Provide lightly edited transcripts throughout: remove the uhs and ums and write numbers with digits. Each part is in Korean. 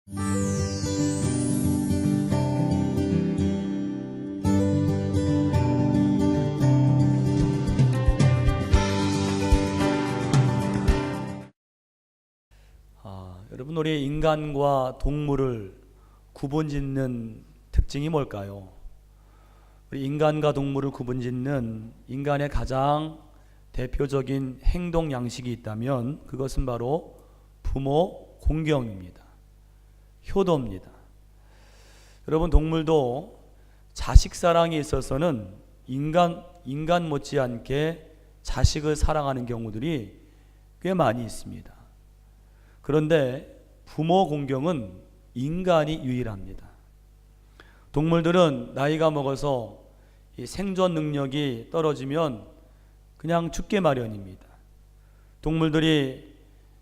여러분, 우리 인간과 동물을 구분짓는 특징이 뭘까요? 우리 인간과 동물을 구분짓는 인간의 가장 대표적인 행동 양식이 있다면 그것은 바로 부모 공경입니다. 효도입니다. 여러분, 동물도 자식 사랑에 있어서는 인간 못지않게 자식을 사랑하는 경우들이 꽤 많이 있습니다. 그런데 부모 공경은 인간이 유일합니다. 동물들은 나이가 먹어서 이 생존 능력이 떨어지면 그냥 죽게 마련입니다. 동물들이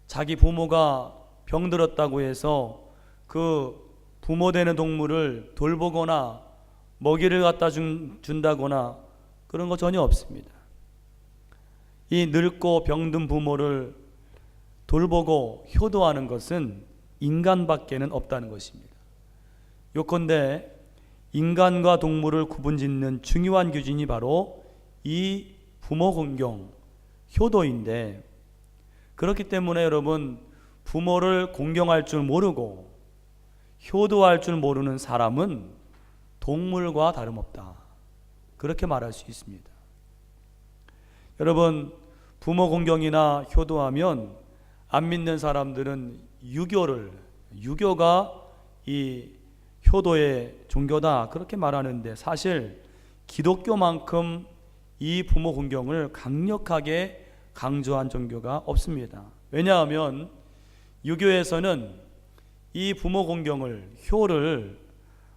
자기 부모가 병들었다고 해서 그 부모 되는 동물을 돌보거나 먹이를 갖다 준다거나 그런 거 전혀 없습니다. 이 늙고 병든 부모를 돌보고 효도하는 것은 인간밖에는 없다는 것입니다. 요컨대 인간과 동물을 구분짓는 중요한 기준이 바로 이 부모 공경, 효도인데, 그렇기 때문에 여러분, 부모를 공경할 줄 모르고 효도할 줄 모르는 사람은 동물과 다름없다, 그렇게 말할 수 있습니다. 여러분, 부모 공경이나 효도하면 안 믿는 사람들은 유교가 이 효도의 종교다, 그렇게 말하는데, 사실 기독교만큼 이 부모 공경을 강력하게 강조한 종교가 없습니다. 왜냐하면 유교에서는 이 부모 공경을, 효를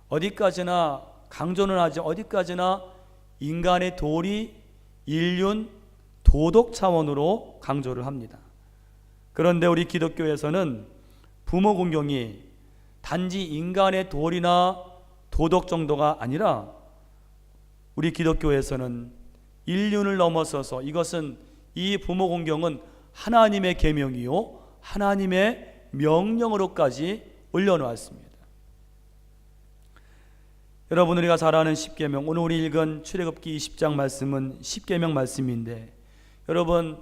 어디까지나 강조는 하지, 어디까지나 인간의 도리, 인륜, 도덕 차원으로 강조를 합니다. 그런데 우리 기독교에서는 부모 공경이 단지 인간의 도리나 도덕 정도가 아니라 우리 기독교에서는 인륜을 넘어서서 이 부모 공경은 하나님의 계명이요 하나님의 명령으로까지 올려놓았습니다. 여러분, 우리가 잘 아는 십계명, 오늘 우리 읽은 출애굽기 20장 말씀은 십계명 말씀인데, 여러분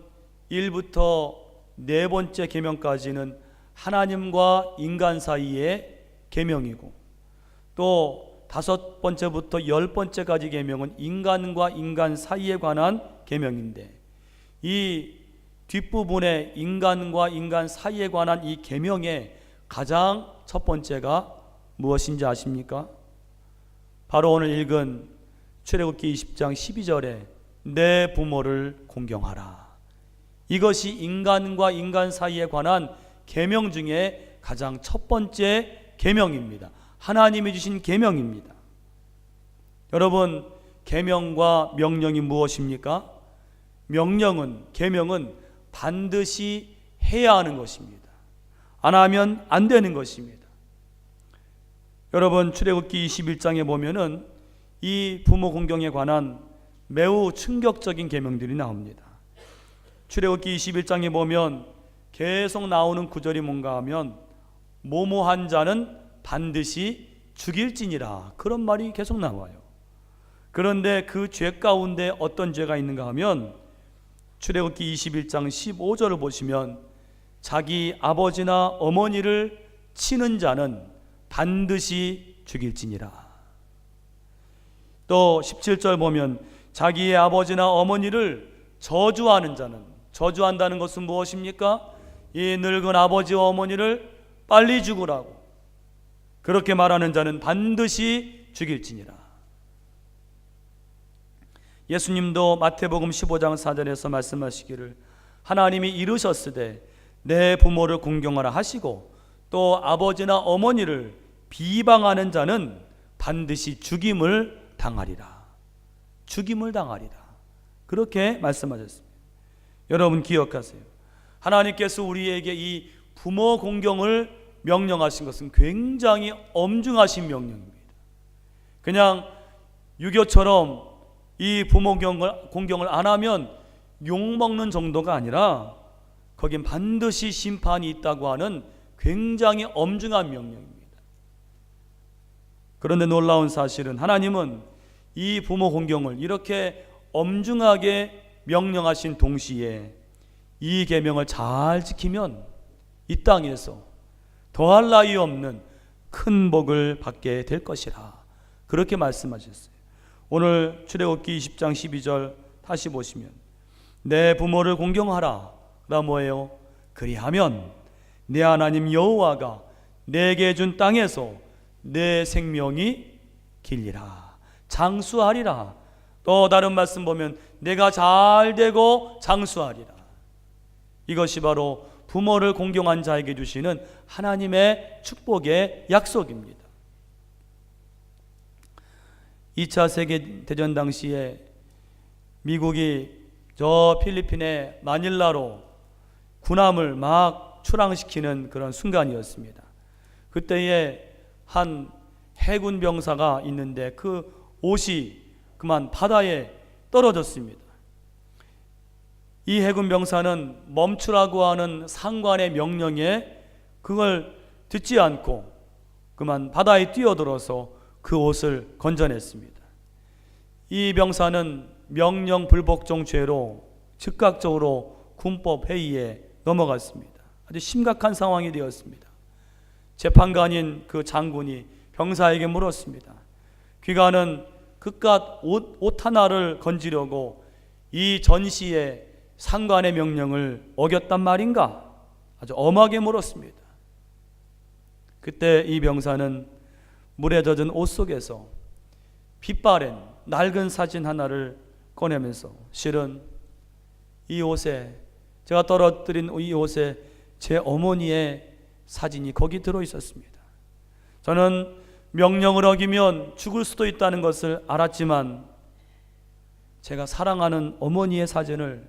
1부터 네 번째 계명까지는 하나님과 인간 사이의 계명이고, 또 5번째부터 10번째까지 계명은 인간과 인간 사이에 관한 계명인데, 이 뒷부분에 인간과 인간 사이에 관한 이 계명의 가장 첫 번째가 무엇인지 아십니까? 바로 오늘 읽은 출애굽기 20장 12절에 내 부모를 공경하라. 이것이 인간과 인간 사이에 관한 계명 중에 가장 첫 번째 계명입니다. 하나님이 주신 계명입니다. 여러분, 계명과 명령이 무엇입니까? 계명은 반드시 해야 하는 것입니다. 안 하면 안 되는 것입니다. 여러분, 출애굽기 21장에 보면은 이 부모 공경에 관한 매우 충격적인 계명들이 나옵니다. 출애굽기 21장에 보면 계속 나오는 구절이 뭔가 하면 모모한 자는 반드시 죽일지니라, 그런 말이 계속 나와요. 그런데 그 죄 가운데 어떤 죄가 있는가 하면 출애굽기 21장 15절을 보시면 자기 아버지나 어머니를 치는 자는 반드시 죽일지니라. 또 17절 보면 자기의 아버지나 어머니를 저주하는 자는, 저주한다는 것은 무엇입니까? 이 늙은 아버지와 어머니를 빨리 죽으라고, 그렇게 말하는 자는 반드시 죽일지니라. 예수님도 마태복음 15장 4절에서 말씀하시기를 하나님이 이르셨으되 내 부모를 공경하라 하시고 또 아버지나 어머니를 비방하는 자는 반드시 죽임을 당하리라. 죽임을 당하리라. 그렇게 말씀하셨습니다. 여러분 기억하세요. 하나님께서 우리에게 이 부모 공경을 명령하신 것은 굉장히 엄중하신 명령입니다. 그냥 유교처럼 이 부모 공경을 안 하면 욕먹는 정도가 아니라 거긴 반드시 심판이 있다고 하는 굉장히 엄중한 명령입니다. 그런데 놀라운 사실은 하나님은 이 부모 공경을 이렇게 엄중하게 명령하신 동시에 이 계명을 잘 지키면 이 땅에서 더할 나위 없는 큰 복을 받게 될 것이라 그렇게 말씀하셨어요. 오늘 출애굽기 20장 12절 다시 보시면 내 부모를 공경하라 라 뭐예요? 그리하면 내 하나님 여호와가 내게 준 땅에서 내 생명이 길리라 장수하리라. 또 다른 말씀 보면 내가 잘 되고 장수하리라. 이것이 바로 부모를 공경한 자에게 주시는 하나님의 축복의 약속입니다. 2차 세계대전 당시에 미국이 저 필리핀의 마닐라로 군함을 막 출항시키는 그런 순간이었습니다. 그때에 한 해군 병사가 있는데 그 옷이 그만 바다에 떨어졌습니다. 이 해군 병사는 멈추라고 하는 상관의 명령에 그걸 듣지 않고 그만 바다에 뛰어들어서 그 옷을 건져냈습니다. 이 병사는 명령 불복종 죄로 즉각적으로 군법 회의에 넘어갔습니다. 아주 심각한 상황이 되었습니다. 재판관인 그 장군이 병사에게 물었습니다. 귀가는 그깟 옷 하나를 건지려고 이 전시의 상관의 명령을 어겼단 말인가? 아주 엄하게 물었습니다. 그때 이 병사는 물에 젖은 옷 속에서 빛바랜 낡은 사진 하나를 꺼내면서 실은 이 옷에 제가 떨어뜨린 이 옷에 제 어머니의 사진이 거기 들어 있었습니다. 저는 명령을 어기면 죽을 수도 있다는 것을 알았지만 제가 사랑하는 어머니의 사진을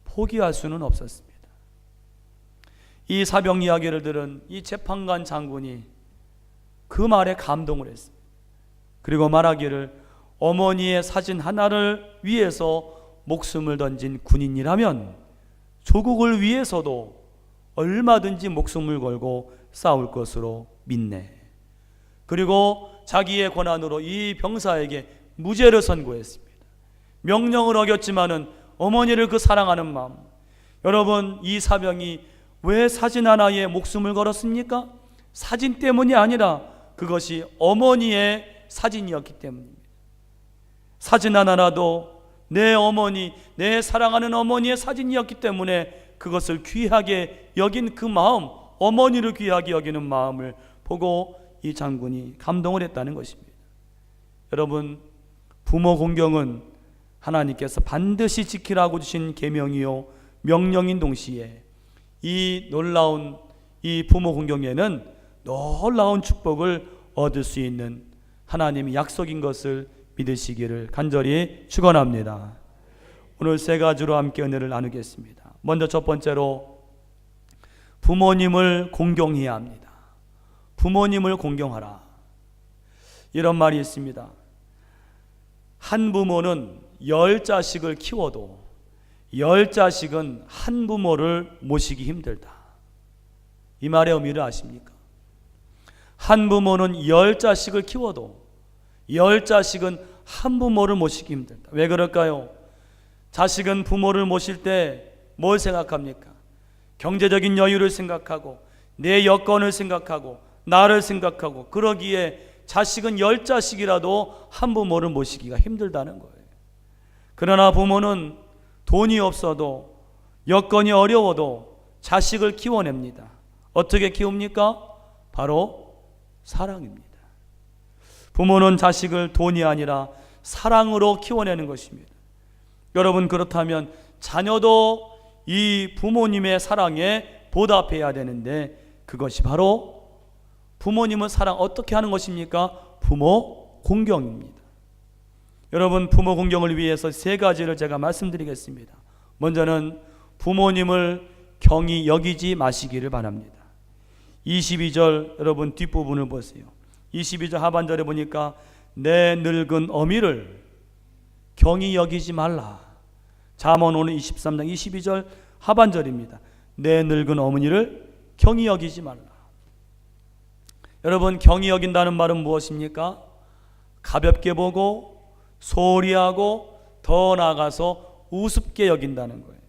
포기할 수는 없었습니다. 이 사병 이야기를 들은 이 재판관 장군이 그 말에 감동을 했습니다. 그리고 말하기를 어머니의 사진 하나를 위해서 목숨을 던진 군인이라면 조국을 위해서도 얼마든지 목숨을 걸고 싸울 것으로 믿네. 그리고 자기의 권한으로 이 병사에게 무죄를 선고했습니다. 명령을 어겼지만은 어머니를 그 사랑하는 마음. 여러분, 이 사병이 왜 사진 하나에 목숨을 걸었습니까? 사진 때문이 아니라 그것이 어머니의 사진이었기 때문입니다. 사진 하나라도 내 어머니, 내 사랑하는 어머니의 사진이었기 때문에 그것을 귀하게 여긴 그 마음, 어머니를 귀하게 여기는 마음을 보고 이 장군이 감동을 했다는 것입니다. 여러분, 부모 공경은 하나님께서 반드시 지키라고 주신 계명이요 명령인 동시에 이 놀라운 이 부모 공경에는 놀라운 축복을 얻을 수 있는 하나님의 약속인 것을 믿으시기를 간절히 축원합니다. 오늘 세 가지로 함께 은혜를 나누겠습니다. 먼저 첫 번째로 부모님을 공경해야 합니다. 부모님을 공경하라. 이런 말이 있습니다. 한 부모는 10자식을 키워도 10자식은 한 부모를 모시기 힘들다. 이 말의 의미를 아십니까? 한 부모는 10자식을 키워도 10자식은 한 부모를 모시기 힘들다. 왜 그럴까요? 자식은 부모를 모실 때 뭘 생각합니까? 경제적인 여유를 생각하고 내 여건을 생각하고 나를 생각하고 그러기에 자식은 10자식이라도 한 부모를 모시기가 힘들다는 거예요. 그러나 부모는 돈이 없어도 여건이 어려워도 자식을 키워냅니다. 어떻게 키웁니까? 바로 사랑입니다. 부모는 자식을 돈이 아니라 사랑으로 키워내는 것입니다. 여러분, 그렇다면 자녀도 이 부모님의 사랑에 보답해야 되는데 그것이 바로 부모님을 사랑 어떻게 하는 것입니까? 부모 공경입니다. 여러분, 부모 공경을 위해서 세 가지를 제가 말씀드리겠습니다. 먼저는 부모님을 경히 여기지 마시기를 바랍니다. 22절 여러분 뒷부분을 보세요. 22절 하반절에 보니까 내 늙은 어미를 경히 여기지 말라. 잠언 오늘 23장 22절 하반절입니다. 내 늙은 어머니를 경히 여기지 말라. 여러분, 경히 여긴다는 말은 무엇입니까? 가볍게 보고 소홀히 하고 더 나아가서 우습게 여긴다는 거예요.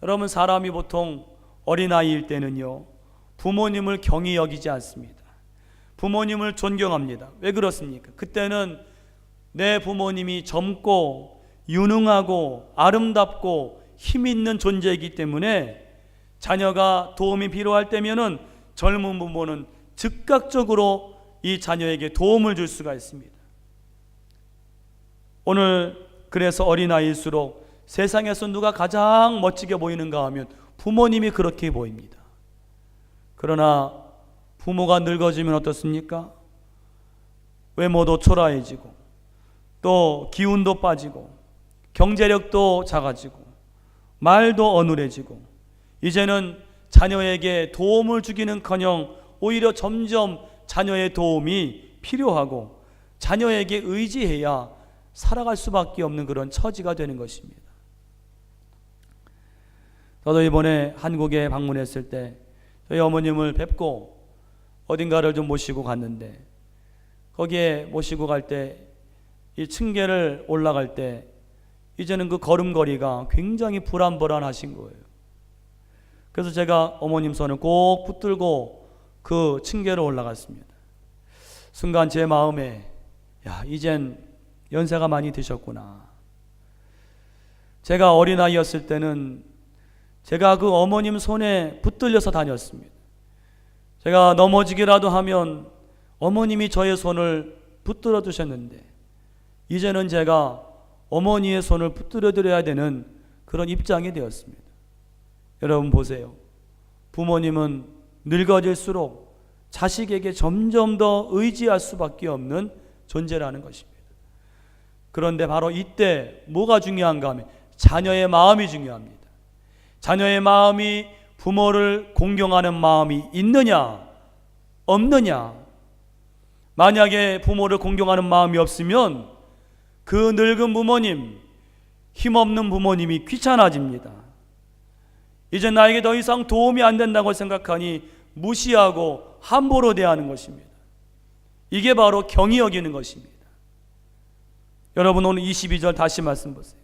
여러분, 사람이 보통 어린아이일 때는요, 부모님을 경히 여기지 않습니다. 부모님을 존경합니다. 왜 그렇습니까? 그때는 내 부모님이 젊고 유능하고 아름답고 힘있는 존재이기 때문에 자녀가 도움이 필요할 때면은 젊은 부모는 즉각적으로 이 자녀에게 도움을 줄 수가 있습니다. 오늘 그래서 어린아이일수록 세상에서 누가 가장 멋지게 보이는가 하면 부모님이 그렇게 보입니다. 그러나 부모가 늙어지면 어떻습니까? 외모도 초라해지고 또 기운도 빠지고 경제력도 작아지고 말도 어눌해지고 이제는 자녀에게 도움을 주기는커녕 오히려 점점 자녀의 도움이 필요하고 자녀에게 의지해야 살아갈 수밖에 없는 그런 처지가 되는 것입니다. 저도 이번에 한국에 방문했을 때 저희 어머님을 뵙고 어딘가를 좀 모시고 갔는데 거기에 모시고 갈 때 이 층계를 올라갈 때 이제는 그 걸음걸이가 굉장히 불안불안하신 거예요. 그래서 제가 어머님 손을 꼭 붙들고 그 층계를 올라갔습니다. 순간 제 마음에 이젠 연세가 많이 드셨구나. 제가 어린아이였을 때는 제가 그 어머님 손에 붙들려서 다녔습니다. 제가 넘어지기라도 하면 어머님이 저의 손을 붙들어 주셨는데 이제는 제가 어머니의 손을 붙들어 드려야 되는 그런 입장이 되었습니다. 여러분 보세요. 부모님은 늙어질수록 자식에게 점점 더 의지할 수밖에 없는 존재라는 것입니다. 그런데 바로 이때 뭐가 중요한가 하면 자녀의 마음이 중요합니다. 자녀의 마음이 부모를 공경하는 마음이 있느냐 없느냐. 만약에 부모를 공경하는 마음이 없으면 그 늙은 부모님, 힘없는 부모님이 귀찮아집니다. 이제 나에게 더 이상 도움이 안 된다고 생각하니 무시하고 함부로 대하는 것입니다. 이게 바로 경히 여기는 것입니다. 여러분, 오늘 22절 다시 말씀 보세요.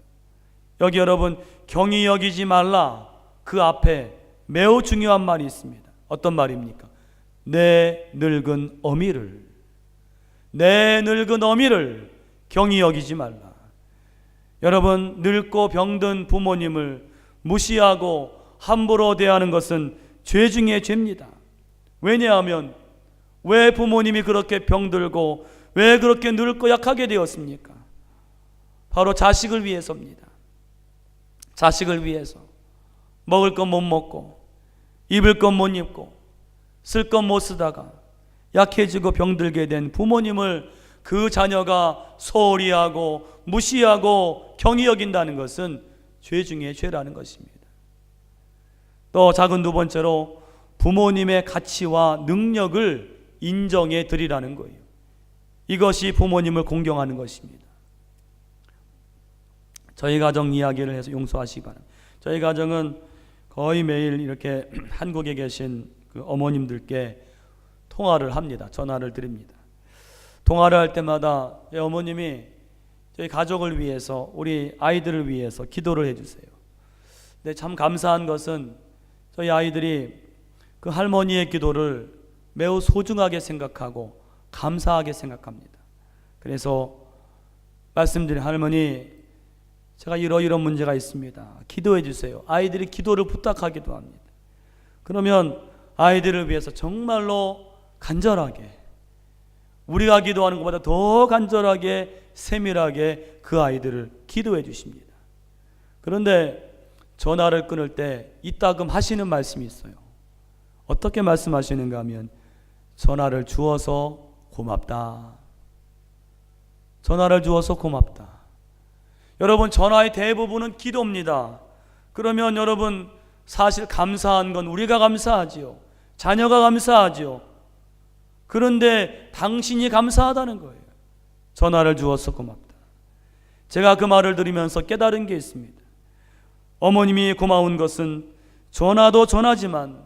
여기 여러분, 경히 여기지 말라, 그 앞에 매우 중요한 말이 있습니다. 어떤 말입니까? 내 늙은 어미를 경히 여기지 말라. 여러분, 늙고 병든 부모님을 무시하고 함부로 대하는 것은 죄 중에 죄입니다. 왜냐하면 왜 부모님이 그렇게 병들고 왜 그렇게 늙고 약하게 되었습니까? 바로 자식을 위해서입니다. 자식을 위해서 먹을 것 못 먹고 입을 것 못 입고 쓸 것 못 쓰다가 약해지고 병들게 된 부모님을 그 자녀가 소홀히 하고 무시하고 경히 여긴다는 것은 죄 중에 죄라는 것입니다. 또 작은 두 번째로 부모님의 가치와 능력을 인정해 드리라는 거예요. 이것이 부모님을 공경하는 것입니다. 저희 가정 이야기를 해서 용서하시기 바랍니다. 저희 가정은 거의 매일 이렇게 한국에 계신 그 어머님들께 통화를 합니다. 전화를 드립니다. 통화를 할 때마다 어머님이 저희 가족을 위해서, 우리 아이들을 위해서 기도를 해주세요. 근데 참 감사한 것은 저희 아이들이 그 할머니의 기도를 매우 소중하게 생각하고 감사하게 생각합니다. 그래서 말씀드린, 할머니, 제가 이런 문제가 있습니다. 기도해 주세요. 아이들이 기도를 부탁하기도 합니다. 그러면 아이들을 위해서 정말로 간절하게, 우리가 기도하는 것보다 더 간절하게 세밀하게 그 아이들을 기도해 주십니다. 그런데 전화를 끊을 때 이따금 하시는 말씀이 있어요. 어떻게 말씀하시는가 하면 전화를 주어서 고맙다. 전화를 주어서 고맙다. 여러분, 전화의 대부분은 기도입니다. 그러면 여러분, 사실 감사한 건 우리가 감사하지요. 자녀가 감사하지요. 그런데 당신이 감사하다는 거예요. 전화를 주어서 고맙다. 제가 그 말을 들으면서 깨달은 게 있습니다. 어머님이 고마운 것은 전화도 전화지만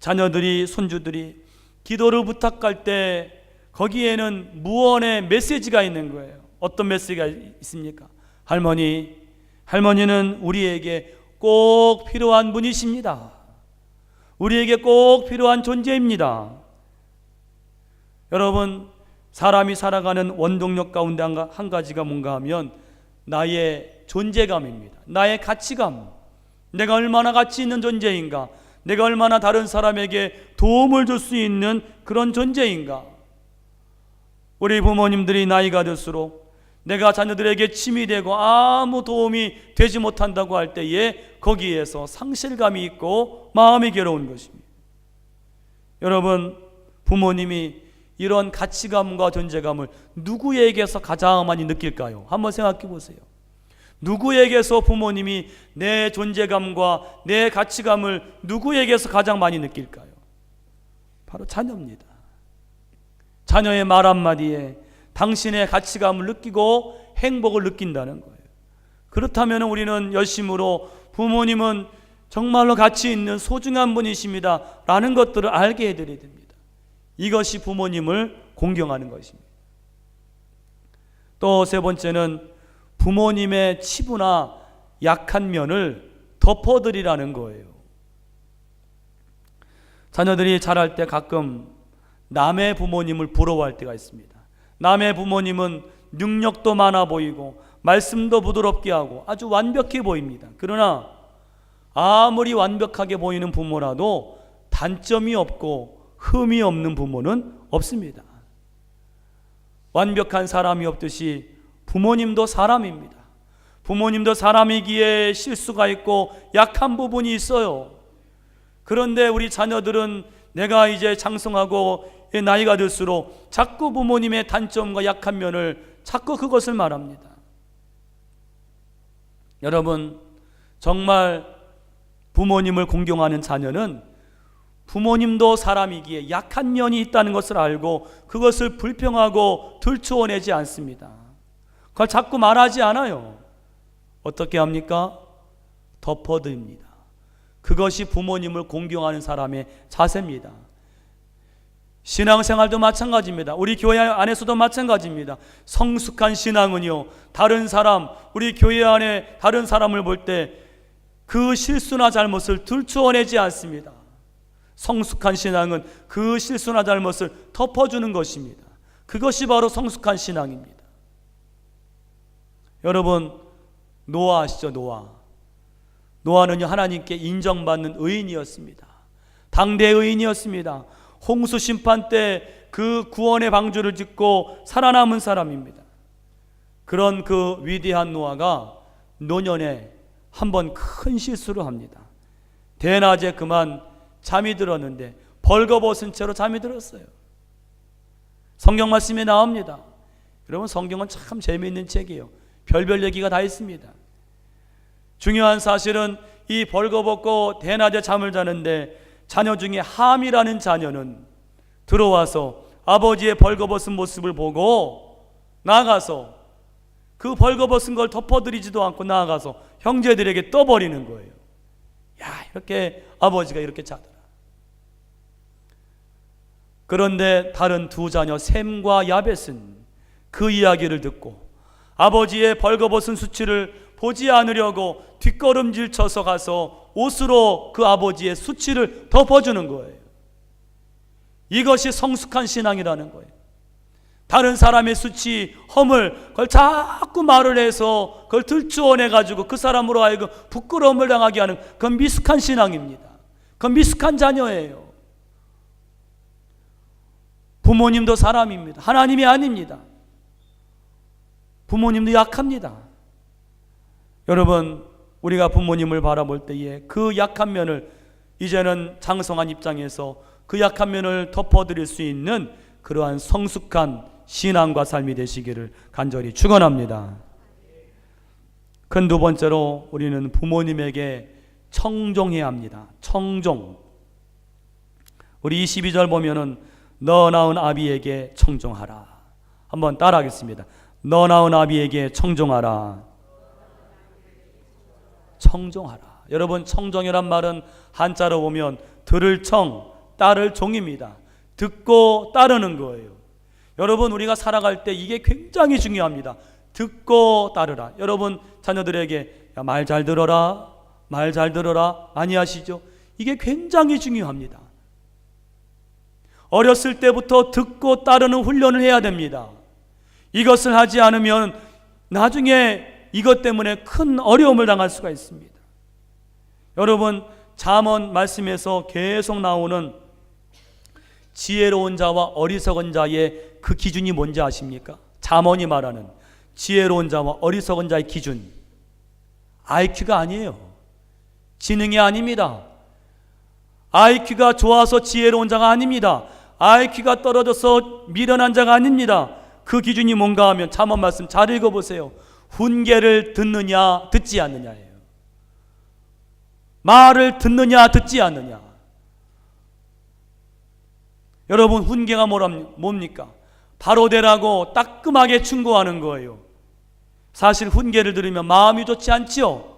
자녀들이, 손주들이 기도를 부탁할 때 거기에는 무언의 메시지가 있는 거예요. 어떤 메시지가 있습니까? 할머니는 우리에게 꼭 필요한 분이십니다. 우리에게 꼭 필요한 존재입니다. 여러분, 사람이 살아가는 원동력 가운데 한 가지가 뭔가 하면 나의 존재감입니다. 나의 가치감. 내가 얼마나 가치 있는 존재인가? 내가 얼마나 다른 사람에게 도움을 줄 수 있는 그런 존재인가? 우리 부모님들이 나이가 들수록 내가 자녀들에게 침이 되고 아무 도움이 되지 못한다고 할 때에 거기에서 상실감이 있고 마음이 괴로운 것입니다. 여러분, 부모님이 이런 가치감과 존재감을 누구에게서 가장 많이 느낄까요? 한번 생각해 보세요. 누구에게서 부모님이 내 존재감과 내 가치감을 누구에게서 가장 많이 느낄까요? 바로 자녀입니다. 자녀의 말 한마디에 당신의 가치감을 느끼고 행복을 느낀다는 거예요. 그렇다면 우리는 열심으로 부모님은 정말로 가치 있는 소중한 분이십니다 라는 것들을 알게 해드려야 됩니다. 이것이 부모님을 공경하는 것입니다. 또 세 번째는 부모님의 치부나 약한 면을 덮어드리라는 거예요. 자녀들이 자랄 때 가끔 남의 부모님을 부러워할 때가 있습니다. 남의 부모님은 능력도 많아 보이고 말씀도 부드럽게 하고 아주 완벽해 보입니다. 그러나 아무리 완벽하게 보이는 부모라도 단점이 없고 흠이 없는 부모는 없습니다. 완벽한 사람이 없듯이 부모님도 사람입니다. 부모님도 사람이기에 실수가 있고 약한 부분이 있어요. 그런데 우리 자녀들은 내가 이제 장성하고 나이가 들수록 자꾸 부모님의 단점과 약한 면을 자꾸 그것을 말합니다. 여러분, 정말 부모님을 공경하는 자녀는 부모님도 사람이기에 약한 면이 있다는 것을 알고 그것을 불평하고 들추어내지 않습니다. 그걸 자꾸 말하지 않아요. 어떻게 합니까? 덮어드립니다. 그것이 부모님을 공경하는 사람의 자세입니다. 신앙생활도 마찬가지입니다. 우리 교회 안에서도 마찬가지입니다. 성숙한 신앙은요, 다른 사람, 우리 교회 안에 다른 사람을 볼 때 그 실수나 잘못을 들추어내지 않습니다. 성숙한 신앙은 그 실수나 잘못을 덮어주는 것입니다. 그것이 바로 성숙한 신앙입니다. 여러분, 노아 아시죠? 노아는요, 하나님께 인정받는 의인이었습니다. 당대 의인이었습니다. 홍수 심판 때 그 구원의 방주를 짓고 살아남은 사람입니다. 그런 그 위대한 노아가 노년에 한번 큰 실수를 합니다. 대낮에 그만 잠이 들었는데 벌거벗은 채로 잠이 들었어요. 성경 말씀에 나옵니다. 여러분, 성경은 참 재미있는 책이에요. 별별 얘기가 다 있습니다. 중요한 사실은 이 벌거벗고 대낮에 잠을 자는데 자녀 중에 함이라는 자녀는 들어와서 아버지의 벌거벗은 모습을 보고 나가서 그 벌거벗은 걸 덮어드리지도 않고 나가서 형제들에게 떠버리는 거예요. 야, 이렇게 아버지가 이렇게 자더라. 그런데 다른 두 자녀 셈과 야벳은 그 이야기를 듣고 아버지의 벌거벗은 수치를 보지 않으려고 뒷걸음질 쳐서 가서 옷으로 그 아버지의 수치를 덮어주는 거예요. 이것이 성숙한 신앙이라는 거예요. 다른 사람의 수치, 허물, 그걸 자꾸 말을 해서 그걸 들추어내가지고 그 사람으로 하여금 부끄러움을 당하게 하는 그건 미숙한 신앙입니다. 그건 미숙한 자녀예요. 부모님도 사람입니다. 하나님이 아닙니다. 부모님도 약합니다. 여러분, 우리가 부모님을 바라볼 때에 그 약한 면을 이제는 장성한 입장에서 그 약한 면을 덮어드릴 수 있는 그러한 성숙한 신앙과 삶이 되시기를 간절히 축원합니다. 큰 두 번째로 우리는 부모님에게 청종해야 합니다. 청종. 우리 22절 보면은 너 낳은 아비에게 청종하라. 한번 따라하겠습니다. 너 낳은 아비에게 청종하라. 청종하라. 여러분, 청종이란 말은 한자로 보면 들을 청, 따를 종입니다. 듣고 따르는 거예요. 여러분, 우리가 살아갈 때 이게 굉장히 중요합니다. 듣고 따르라. 여러분 자녀들에게 말 잘 들어라, 말 잘 들어라 많이 하시죠? 이게 굉장히 중요합니다. 어렸을 때부터 듣고 따르는 훈련을 해야 됩니다. 이것을 하지 않으면 나중에 이것 때문에 큰 어려움을 당할 수가 있습니다. 여러분, 잠언 말씀에서 계속 나오는 지혜로운 자와 어리석은 자의 그 기준이 뭔지 아십니까? 잠언이 말하는 지혜로운 자와 어리석은 자의 기준, IQ가 아니에요. 지능이 아닙니다. IQ가 좋아서 지혜로운 자가 아닙니다. IQ가 떨어져서 미련한 자가 아닙니다. 그 기준이 뭔가 하면 잠언 말씀 잘 읽어보세요. 훈계를 듣느냐 듣지 않느냐예요. 말을 듣느냐 듣지 않느냐. 여러분, 훈계가 뭡니까? 바로 되라고 따끔하게 충고하는 거예요. 사실 훈계를 들으면 마음이 좋지 않지요.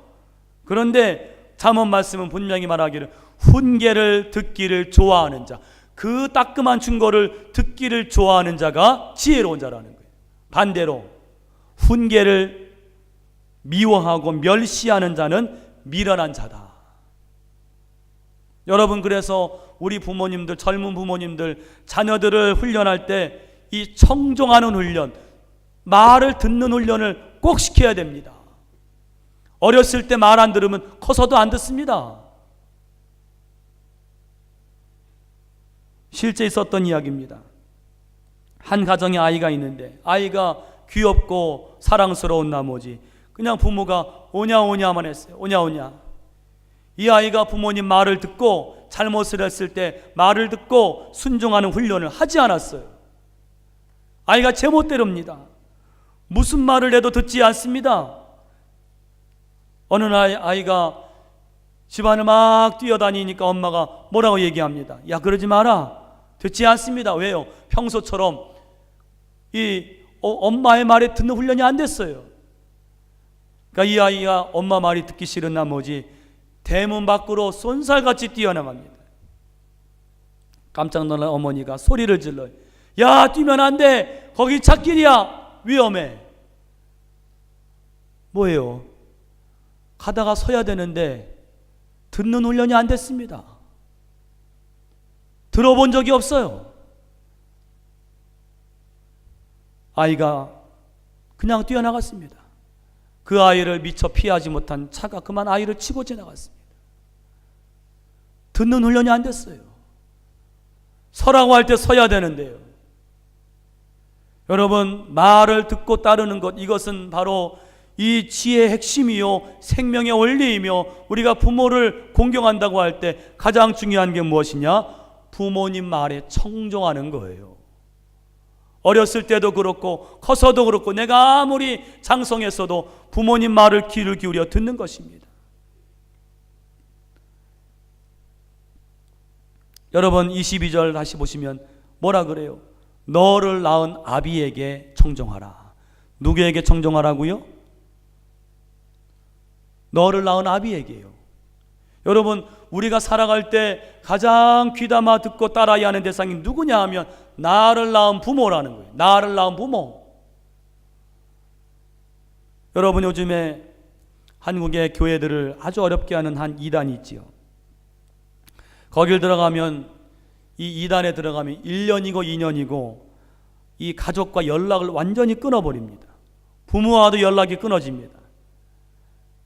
그런데 잠언 말씀은 분명히 말하기를 훈계를 듣기를 좋아하는 자, 그 따끔한 충고를 듣기를 좋아하는 자가 지혜로운 자라는 거예요. 반대로 훈계를 미워하고 멸시하는 자는 미련한 자다. 여러분, 그래서 우리 부모님들, 젊은 부모님들 자녀들을 훈련할 때 이 청종하는 훈련, 말을 듣는 훈련을 꼭 시켜야 됩니다. 어렸을 때 말 안 들으면 커서도 안 듣습니다. 실제 있었던 이야기입니다. 한 가정에 아이가 있는데 아이가 귀엽고 사랑스러운 나머지 그냥 부모가 오냐 오냐만 했어요. 오냐 오냐. 이 아이가 부모님 말을 듣고 잘못을 했을 때 말을 듣고 순종하는 훈련을 하지 않았어요. 아이가 제멋대로입니다. 무슨 말을 해도 듣지 않습니다. 어느 날 아이가 집안을 막 뛰어다니니까 엄마가 뭐라고 얘기합니다. 야, 그러지 마라. 듣지 않습니다. 왜요? 평소처럼 엄마의 말에 듣는 훈련이 안 됐어요. 그러니까 이 아이가 엄마 말이 듣기 싫은 나머지 대문 밖으로 쏜살같이 뛰어나갑니다. 깜짝 놀란 어머니가 소리를 질러요. 야, 뛰면 안 돼. 거기 찻길이야. 위험해. 뭐예요? 가다가 서야 되는데 듣는 훈련이 안 됐습니다. 들어본 적이 없어요. 아이가 그냥 뛰어나갔습니다. 그 아이를 미처 피하지 못한 차가 그만 아이를 치고 지나갔습니다. 듣는 훈련이 안 됐어요. 서라고 할 때 서야 되는데요. 여러분, 말을 듣고 따르는 것, 이것은 바로 이 지혜의 핵심이요 생명의 원리이며, 우리가 부모를 공경한다고 할 때 가장 중요한 게 무엇이냐? 부모님 말에 청종하는 거예요. 어렸을 때도 그렇고 커서도 그렇고 내가 아무리 장성했어도 부모님 말을 귀를 기울여 듣는 것입니다. 여러분, 22절 다시 보시면 뭐라 그래요? 너를 낳은 아비에게 청종하라. 누구에게 청종하라고요? 너를 낳은 아비에게요. 여러분, 우리가 살아갈 때 가장 귀담아 듣고 따라야 하는 대상이 누구냐 하면 나를 낳은 부모라는 거예요. 나를 낳은 부모. 여러분, 요즘에 한국의 교회들을 아주 어렵게 하는 한 이단이 있지요. 거길 들어가면, 이 이단에 들어가면 1년이고 2년이고 이 가족과 연락을 완전히 끊어버립니다. 부모와도 연락이 끊어집니다.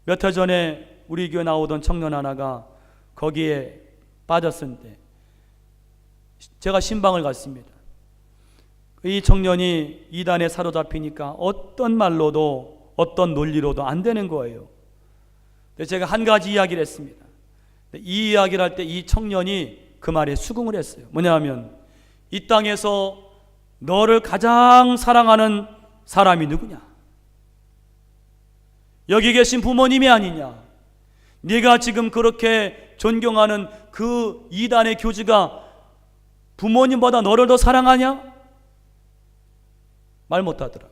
몇 해 전에 우리 교회 나오던 청년 하나가 거기에 빠졌을 때 제가 신방을 갔습니다. 이 청년이 이단에 사로잡히니까 어떤 말로도 어떤 논리로도 안 되는 거예요. 제가 한 가지 이야기를 했습니다. 이 이야기를 할 때 이 청년이 그 말에 수긍을 했어요. 뭐냐면, 이 땅에서 너를 가장 사랑하는 사람이 누구냐? 여기 계신 부모님이 아니냐? 네가 지금 그렇게 존경하는 그 이단의 교주가 부모님보다 너를 더 사랑하냐? 말 못하더라.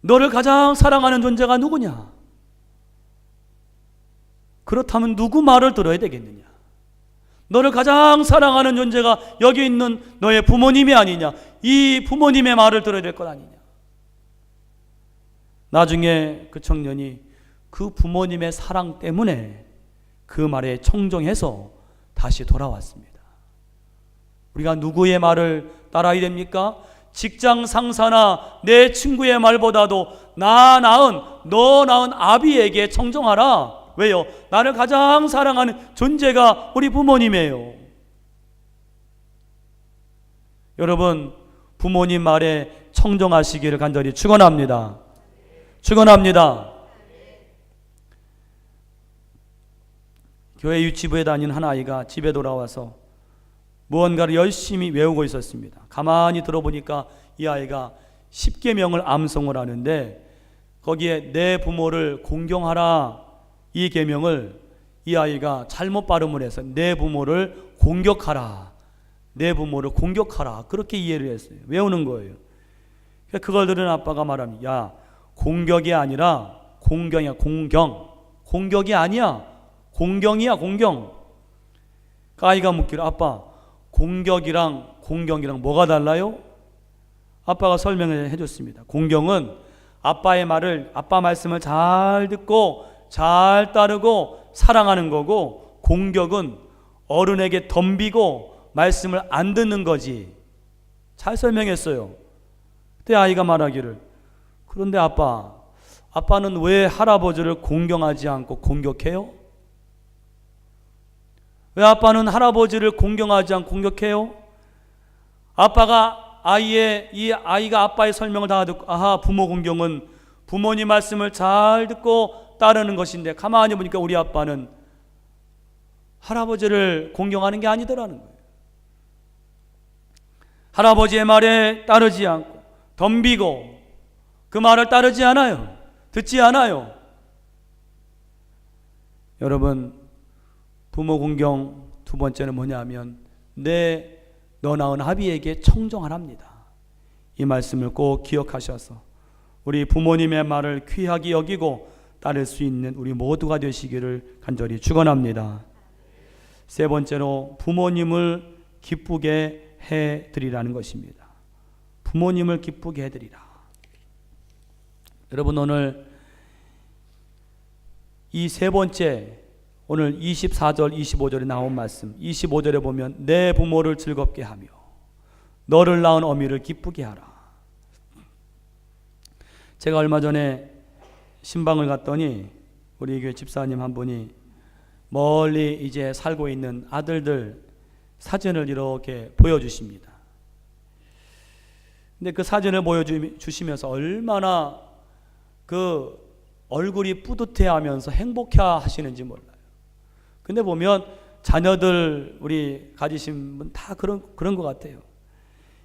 너를 가장 사랑하는 존재가 누구냐? 그렇다면 누구 말을 들어야 되겠느냐? 너를 가장 사랑하는 존재가 여기 있는 너의 부모님이 아니냐. 이 부모님의 말을 들어야 될 것 아니냐. 나중에 그 청년이 그 부모님의 사랑 때문에 그 말에 청정해서 다시 돌아왔습니다. 우리가 누구의 말을 따라야 됩니까? 직장 상사나 내 친구의 말보다도 너 낳은 아비에게 청정하라. 왜요? 나를 가장 사랑하는 존재가 우리 부모님이에요. 여러분, 부모님 말에 청정하시기를 간절히 축원합니다. 축원합니다. 교회 유치부에 다니는 한 아이가 집에 돌아와서 무언가를 열심히 외우고 있었습니다. 가만히 들어보니까 이 아이가 10계명을 암송을 하는데 거기에 내 부모를 공경하라, 이 계명을 이 아이가 잘못 발음을 해서 내 부모를 공격하라, 내 부모를 공격하라, 그렇게 이해를 했어요. 외우는 거예요. 그걸 들은 아빠가 말합니다. 야, 공격이 아니라 공경이야. 공격이 아니야. 공경이야. 공경. 그 아이가 묻기를, 아빠, 공격이랑 공경이랑 뭐가 달라요? 아빠가 설명을 해줬습니다. 공경은 아빠의 말을, 아빠 말씀을 잘 듣고 잘 따르고 사랑하는 거고, 공격은 어른에게 덤비고 말씀을 안 듣는 거지. 잘 설명했어요. 그때 아이가 말하기를, 그런데 아빠는 왜 할아버지를 공경하지 않고 공격해요? 왜 아빠는 할아버지를 공경하지 않고 공격해요? 아이가 아빠의 설명을 다 듣고, 아하, 부모 공경은 부모님 말씀을 잘 듣고 따르는 것인데, 가만히 보니까 우리 아빠는 할아버지를 공경하는 게 아니더라는 거예요. 할아버지의 말에 따르지 않고 덤비고 그 말을 따르지 않아요. 듣지 않아요. 여러분, 부모 공경 두 번째는 뭐냐면 너 낳은 아비에게 청정하랍니다. 이 말씀을 꼭 기억하셔서 우리 부모님의 말을 귀하게 여기고 따를 수 있는 우리 모두가 되시기를 간절히 축원합니다. 세 번째로 부모님을 기쁘게 해드리라는 것입니다. 부모님을 기쁘게 해드리라. 여러분, 오늘 이 세 번째, 오늘 24절 25절에 나온 말씀, 25절에 보면 내 부모를 즐겁게 하며 너를 낳은 어미를 기쁘게 하라. 제가 얼마 전에 신방을 갔더니 우리 교회 집사님 한 분이 멀리 이제 살고 있는 아들들 사진을 이렇게 보여주십니다. 근데 그 사진을 보여주시면서 얼마나 그 얼굴이 뿌듯해하면서 행복해 하시는지 몰라요. 근데 보면 자녀들 우리 가지신 분 다 그런 것 같아요.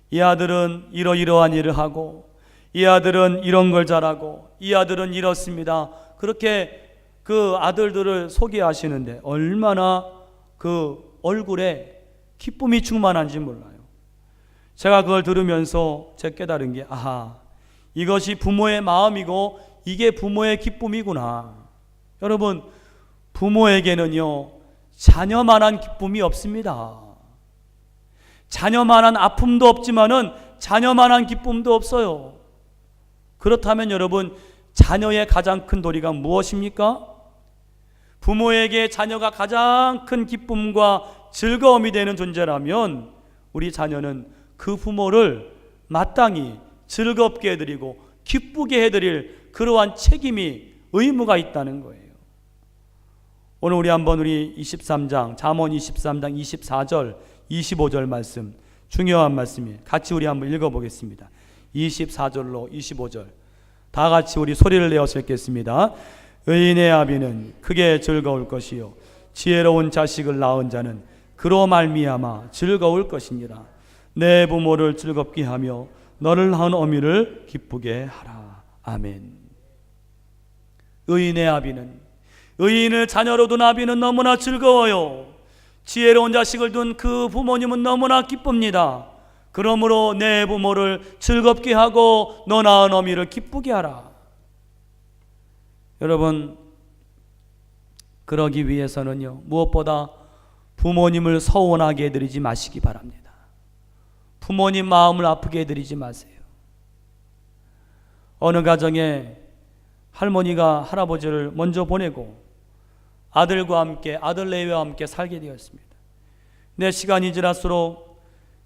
이 아들은 이러이러한 일을 하고, 이 아들은 이런 걸 잘하고, 이 아들은 이렇습니다. 그렇게 그 아들들을 소개하시는데 얼마나 그 얼굴에 기쁨이 충만한지 몰라요. 제가 그걸 들으면서 제가 깨달은 게, 아하, 이것이 부모의 마음이고 이게 부모의 기쁨이구나. 여러분, 부모에게는요, 자녀만한 기쁨이 없습니다. 자녀만한 아픔도 없지만은 자녀만한 기쁨도 없어요. 그렇다면 여러분, 자녀의 가장 큰 도리가 무엇입니까? 부모에게 자녀가 가장 큰 기쁨과 즐거움이 되는 존재라면 우리 자녀는 그 부모를 마땅히 즐겁게 해드리고 기쁘게 해드릴 그러한 책임이, 의무가 있다는 거예요. 오늘 우리 한번 우리 23장, 잠언 23장 24절 25절 말씀, 중요한 말씀이에요. 같이 우리 한번 읽어보겠습니다. 24절로 25절 다 같이 우리 소리를 내어서 읽겠습니다. 의인의 아비는 크게 즐거울 것이요 지혜로운 자식을 낳은 자는 그로 말미암아 즐거울 것이니라. 내 부모를 즐겁게 하며 너를 낳은 어미를 기쁘게 하라. 아멘. 의인의 아비는, 의인을 자녀로 둔 아비는 너무나 즐거워요. 지혜로운 자식을 둔 그 부모님은 너무나 기쁩니다. 그러므로 내 부모를 즐겁게 하고 너 낳은 어미를 기쁘게 하라. 여러분, 그러기 위해서는요, 무엇보다 부모님을 서운하게 해드리지 마시기 바랍니다. 부모님 마음을 아프게 해드리지 마세요. 어느 가정에 할머니가 할아버지를 먼저 보내고 아들과 함께, 아들 내외와 함께 살게 되었습니다. 내 시간이 지날수록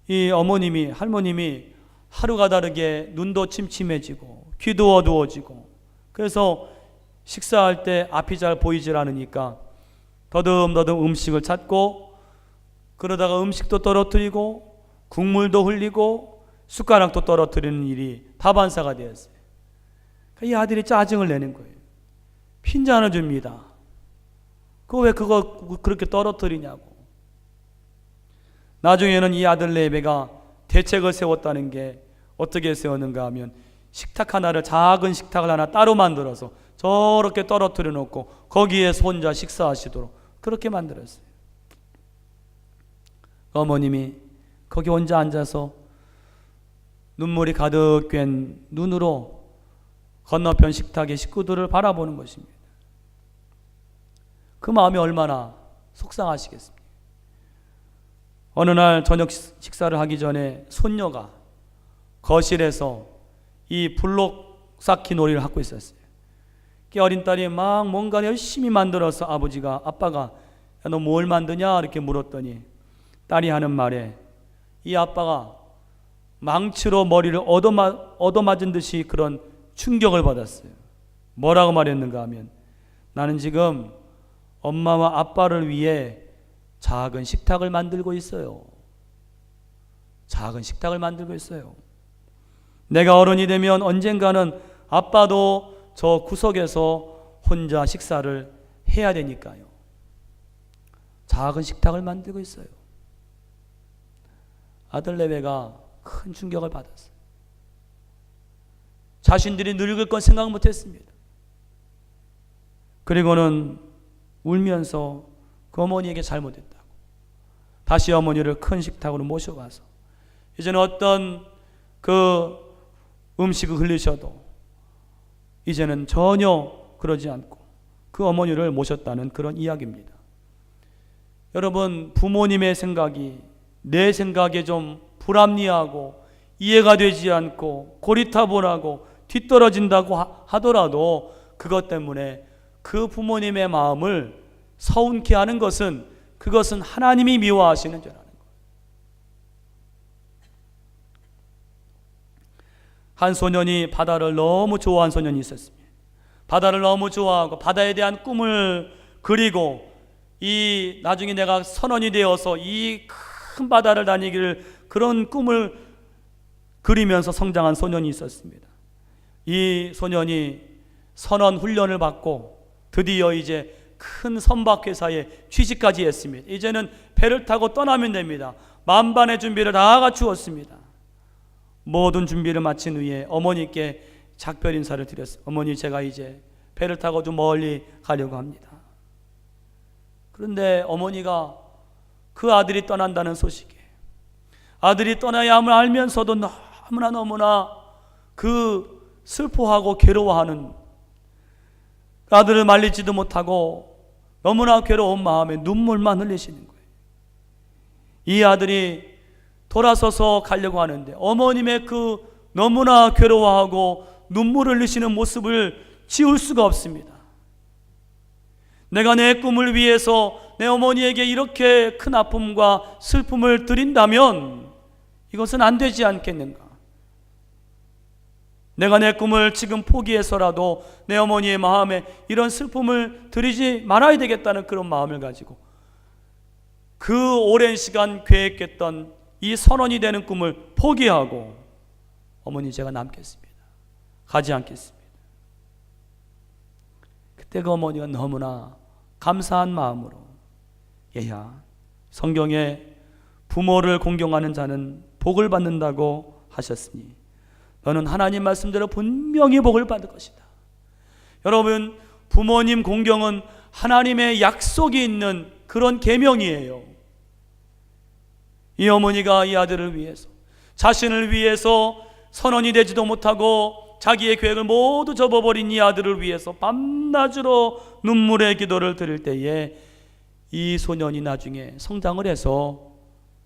이 어머님이, 할머님이 하루가 다르게 눈도 침침해지고 귀도 어두워지고, 그래서 식사할 때 앞이 잘 보이질 않으니까 더듬더듬 음식을 찾고, 그러다가 음식도 떨어뜨리고 국물도 흘리고 숟가락도 떨어뜨리는 일이 다반사가 되었어요. 이 아들이 짜증을 내는 거예요. 핀잔을 줍니다. 왜 그거 그렇게 떨어뜨리냐고. 나중에는 이 아들 내배가 대책을 세웠다는 게 어떻게 세웠는가 하면, 식탁 하나를, 작은 식탁을 하나 따로 만들어서 저렇게 떨어뜨려 놓고 거기에서 혼자 식사하시도록 그렇게 만들었어요. 어머님이 거기 혼자 앉아서 눈물이 가득 괸 눈으로 건너편 식탁의 식구들을 바라보는 것입니다. 그 마음이 얼마나 속상하시겠습니까? 어느 날 저녁 식사를 하기 전에 손녀가 거실에서 이 블록 쌓기 놀이를 하고 있었어요. 어린 딸이 막 뭔가 열심히 만들어서 아빠가 너 뭘 만드냐 이렇게 물었더니, 딸이 하는 말에 이 아빠가 망치로 머리를 얻어맞은 듯이 그런 충격을 받았어요. 뭐라고 말했는가 하면, 나는 지금 엄마와 아빠를 위해 작은 식탁을 만들고 있어요. 작은 식탁을 만들고 있어요. 내가 어른이 되면 언젠가는 아빠도 저 구석에서 혼자 식사를 해야 되니까요. 작은 식탁을 만들고 있어요. 아들 내외가 큰 충격을 받았어요. 자신들이 늙을 건 생각 못했습니다. 그리고는 울면서 그 어머니에게 잘못했다고 다시 어머니를 큰 식탁으로 모셔가서 이제는 어떤 그 음식을 흘리셔도 이제는 전혀 그러지 않고 그 어머니를 모셨다는 그런 이야기입니다. 여러분, 부모님의 생각이 내 생각에 좀 불합리하고 이해가 되지 않고 고리타분하고 뒤떨어진다고 하더라도 그것 때문에 그 부모님의 마음을 서운케 하는 것은, 그것은 하나님이 미워하시는 죄라는 거예요. 한 소년이 바다를 너무 좋아한 소년이 있었습니다. 바다를 너무 좋아하고 바다에 대한 꿈을 그리고 나중에 내가 선원이 되어서 이 큰 바다를 다니기를 그런 꿈을 그리면서 성장한 소년이 있었습니다. 이 소년이 선원 훈련을 받고 드디어 이제 큰 선박회사에 취직까지 했습니다. 이제는 배를 타고 떠나면 됩니다. 만반의 준비를 다 갖추었습니다. 모든 준비를 마친 후에 어머니께 작별 인사를 드렸어요. 어머니, 제가 이제 배를 타고 좀 멀리 가려고 합니다. 그런데 어머니가 그 아들이 떠난다는 소식에, 아들이 떠나야 함을 알면서도 너무나 그 슬퍼하고 괴로워하는, 아들을 말리지도 못하고 너무나 괴로운 마음에 눈물만 흘리시는 거예요. 이 아들이 돌아서서 가려고 하는데 어머님의 그 너무나 괴로워하고 눈물을 흘리시는 모습을 지울 수가 없습니다. 내가 내 꿈을 위해서 내 어머니에게 이렇게 큰 아픔과 슬픔을 드린다면 이것은 안 되지 않겠는가? 내가 내 꿈을 지금 포기해서라도 내 어머니의 마음에 이런 슬픔을 드리지 말아야 되겠다는 그런 마음을 가지고 그 오랜 시간 계획했던 이 선원이 되는 꿈을 포기하고, 어머니, 제가 남겠습니다. 가지 않겠습니다. 그때 그 어머니가 너무나 감사한 마음으로, 얘야, 성경에 부모를 공경하는 자는 복을 받는다고 하셨으니 너는 하나님 말씀대로 분명히 복을 받을 것이다. 여러분, 부모님 공경은 하나님의 약속이 있는 그런 계명이에요. 이 어머니가 이 아들을 위해서, 자신을 위해서 선원이 되지도 못하고 자기의 계획을 모두 접어버린 이 아들을 위해서 밤낮으로 눈물의 기도를 드릴 때에 이 소년이 나중에 성장을 해서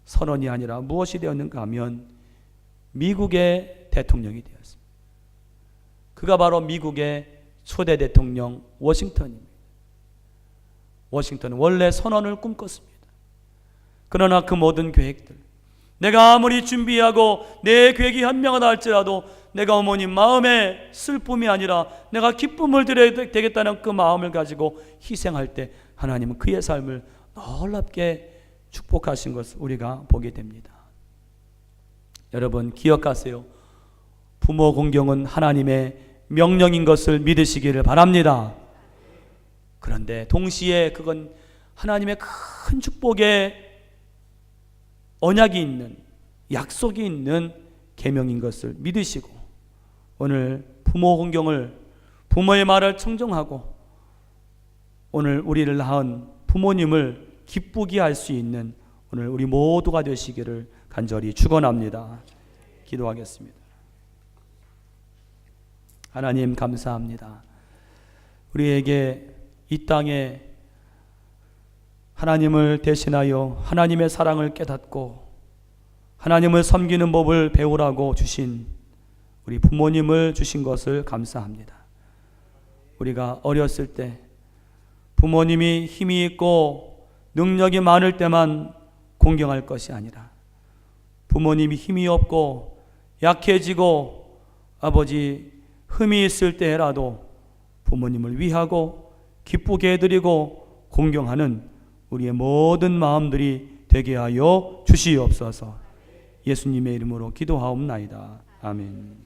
선원이 아니라 무엇이 되었는가 하면 미국의 대통령이 되었습니다. 그가 바로 미국의 초대 대통령 워싱턴입니다. 워싱턴은 원래 선언을 꿈꿨습니다. 그러나 그 모든 계획들, 내가 아무리 준비하고 내 계획이 현명하다 할지라도 내가 어머님 마음에 슬픔이 아니라 내가 기쁨을 드려야 되겠다는 그 마음을 가지고 희생할 때 하나님은 그의 삶을 놀랍게 축복하신 것을 우리가 보게 됩니다. 여러분 기억하세요. 부모 공경은 하나님의 명령인 것을 믿으시기를 바랍니다. 그런데 동시에 그건 하나님의 큰 축복의 언약이 있는, 약속이 있는 계명인 것을 믿으시고 오늘 부모 공경을, 부모의 말을 청정하고 오늘 우리를 낳은 부모님을 기쁘게 할 수 있는 오늘 우리 모두가 되시기를 간절히 축원합니다. 기도하겠습니다. 하나님 감사합니다. 우리에게 이 땅에 하나님을 대신하여 하나님의 사랑을 깨닫고 하나님을 섬기는 법을 배우라고 주신 우리 부모님을 주신 것을 감사합니다. 우리가 어렸을 때 부모님이 힘이 있고 능력이 많을 때만 공경할 것이 아니라 부모님이 힘이 없고 약해지고 아버지 흠이 있을 때라도 부모님을 위하고 기쁘게 해드리고 공경하는 우리의 모든 마음들이 되게 하여 주시옵소서. 예수님의 이름으로 기도하옵나이다. 아멘.